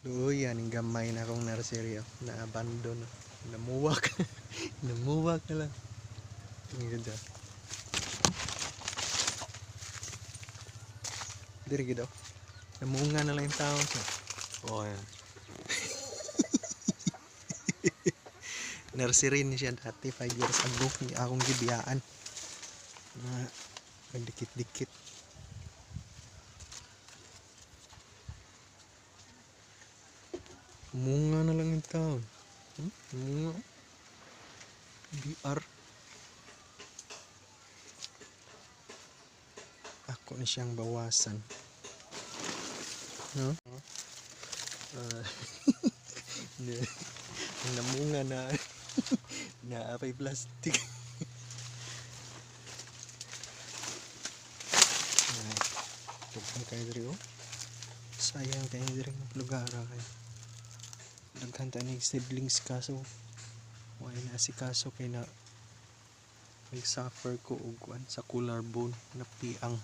Luya ning gamay na akong nursery na abandon. Namuwak. Namuwak na lang. Ang ganda. Diri gid oh. Namunga na lang yung taon siya. Oh, yan. Nursery ni siya dati 5 years ago ni akong gibiyaan. Na nagdikit-dikit. Munga na lang yung taon. Munga. BR. Ako na siyang bawasan. No? Namunga na naapay plastic. Daghan kayo diri oh. Sayang kayo diri lugar kay. Daghan ta ning siblings kaso wala na si kaso kay na may suffer ko og kuan sa collarbone na piang.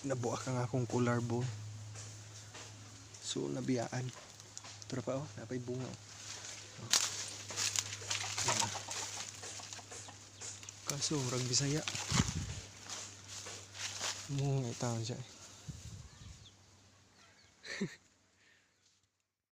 Nabuak ang akong collarbone. So nabiyaan. Tara pa oh, napay bunga oh. Kaso murag Bisaya. Munga itaon siya.